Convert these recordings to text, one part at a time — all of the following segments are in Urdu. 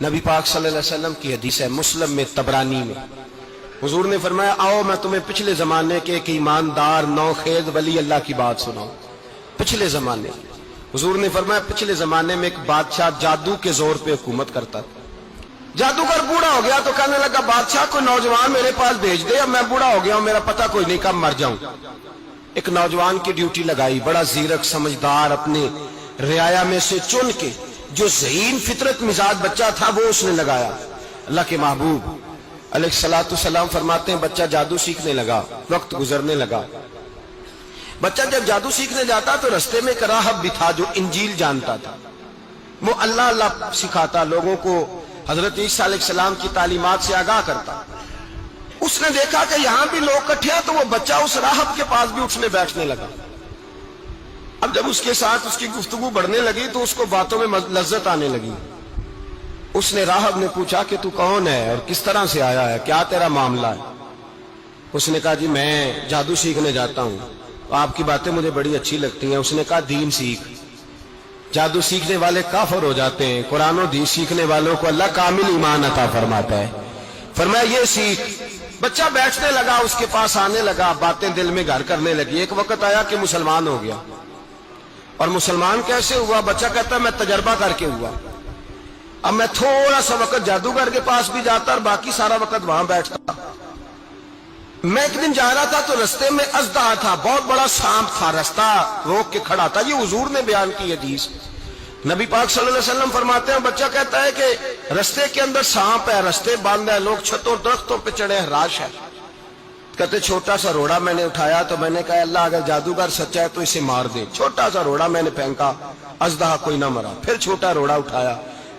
نبی پاک صلی اللہ علیہ وسلم کی حدیث ہے مسلم میں طبرانی میں، حضور نے فرمایا آؤ میں تمہیں پچھلے زمانے کے ایک ایماندار نوخیز ولی اللہ کی بات سناؤں۔ پچھلے زمانے حضور نے فرمایا پچھلے زمانے میں ایک بادشاہ جادو کے زور پہ حکومت کرتا تھا۔ جادوگر بوڑھا ہو گیا تو کہنے لگا بادشاہ کو نوجوان میرے پاس بھیج دے، اب میں بوڑھا ہو گیا ہوں، میرا پتہ کوئی نہیں کب مر جاؤں۔ ایک نوجوان کی ڈیوٹی لگائی، بڑا زیرک سمجھدار، اپنے رعایا میں سے چن کے جو ذہین فطرت مزاج بچہ تھا وہ اس نے لگایا۔ اللہ کے محبوب علیہ الصلوۃ والسلام فرماتے ہیں بچہ جادو سیکھنے لگا، وقت گزرنے لگا۔ بچہ جب جادو سیکھنے جاتا تو رستے میں ایک راہب بھی تھا جو انجیل جانتا تھا، وہ اللہ اللہ سکھاتا، لوگوں کو حضرت عیسیٰ علیہ السلام کی تعلیمات سے آگاہ کرتا۔ اس نے دیکھا کہ یہاں بھی لوگ اکٹھے ہیں تو وہ بچہ اس راہب کے پاس بھی اٹھنے بیٹھنے لگا۔ اب جب اس کے ساتھ اس کی گفتگو بڑھنے لگی تو اس کو باتوں میں لذت آنے لگی۔ اس نے راہب نے پوچھا کہ تو کون ہے اور کس طرح سے آیا ہے، کیا تیرا معاملہ ہے؟ اس نے کہا جی میں جادو سیکھنے جاتا ہوں، آپ کی باتیں مجھے بڑی اچھی لگتی ہیں۔ اس نے کہا دین سیکھ، جادو سیکھنے والے کافر ہو جاتے ہیں، قرآن و حدیث سیکھنے والوں کو اللہ کامل ایمان عطا فرماتا ہے۔ فرمایا یہ سیکھ۔ بچہ بیٹھنے لگا، اس کے پاس آنے لگا، باتیں دل میں گھر کرنے لگی۔ ایک وقت آیا کہ مسلمان ہو گیا، اور مسلمان کیسے ہوا؟ بچہ کہتا ہے میں تجربہ کر کے ہوا۔ اب میں تھوڑا سا وقت جادوگر کے پاس بھی جاتا اور باقی سارا وقت وہاں بیٹھتا۔ میں ایک دن جا رہا تھا تو رستے میں اژدہا تھا، بہت بڑا سانپ تھا، رستہ روک کے کھڑا تھا۔ یہ حضور نے بیان کی حدیث۔ نبی پاک صلی اللہ علیہ وسلم فرماتے ہیں بچہ کہتا ہے کہ رستے کے اندر سانپ ہے، رستے بند ہے، لوگ چھتوں درختوں پہ چڑھے ہیں، راش ہے۔ کہتے چھوٹا سا روڑا میں نے اٹھایا تو میں نے کہا اللہ اگر جادوگر سچا ہے تو اسے مار دے۔ چھوٹا سا روڑا میں نے پھینکا، اژدہا کوئی نہ مرا۔ پھر چھوٹا روڑا اٹھایا،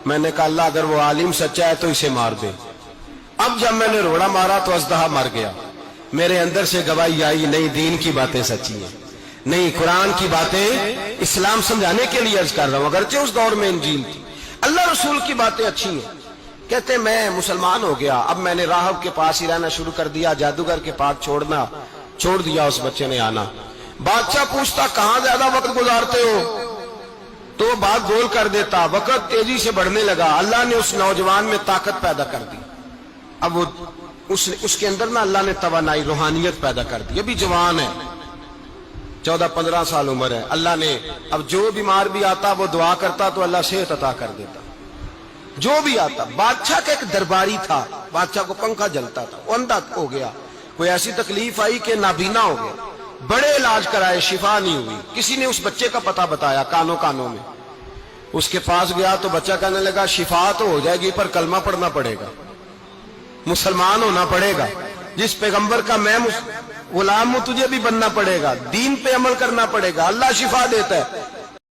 میں نے کہا اللہ اگر وہ عالم سچا ہے تو اسے مار دے۔ اب جب میں نے روڑا مارا تو اژدہا مر گیا۔ میرے اندر سے گواہی آئی نہیں دین کی باتیں سچی ہیں، نہیں قرآن کی باتیں اسلام سمجھانے کے لیے عرض کر رہا ہوں، اگرچہ اس دور میں انجیل تھی، اللہ رسول کی باتیں اچھی ہیں۔ کہتے میں مسلمان ہو گیا، اب میں نے راہب کے پاس ہی رہنا شروع کر دیا، جادوگر کے پاس چھوڑ دیا۔ اس بچے نے آنا، بادشاہ پوچھتا کہاں زیادہ وقت گزارتے ہو تو وہ بات گول کر دیتا۔ وقت تیزی سے بڑھنے لگا، اللہ نے اس نوجوان میں طاقت پیدا کر دی۔ اب وہ اس کے اندر نا اللہ نے توانائی روحانیت پیدا کر دی، ابھی جوان ہے، 14-15 سال عمر ہے۔ اللہ نے اب جو بیمار بھی آتا وہ دعا کرتا تو اللہ صحت عطا کر دیتا، جو بھی آتا۔ بادشاہ کا ایک درباری تھا، بادشاہ کو پنکھا جلتا تھا، وہ اندھا ہو گیا، کوئی ایسی تکلیف آئی کہ نابینا ہو گیا، بڑے علاج کرائے شفا نہیں ہوئی۔ کسی نے اس بچے کا پتہ بتایا کانوں میں، اس کے پاس گیا تو بچہ کہنے لگا شفا تو ہو جائے گی پر کلمہ پڑھنا پڑے گا، مسلمان ہونا پڑے گا، جس پیغمبر کا میں غلام ہوں تجھے بھی بننا پڑے گا، دین پہ عمل کرنا پڑے گا، اللہ شفا دیتا ہے۔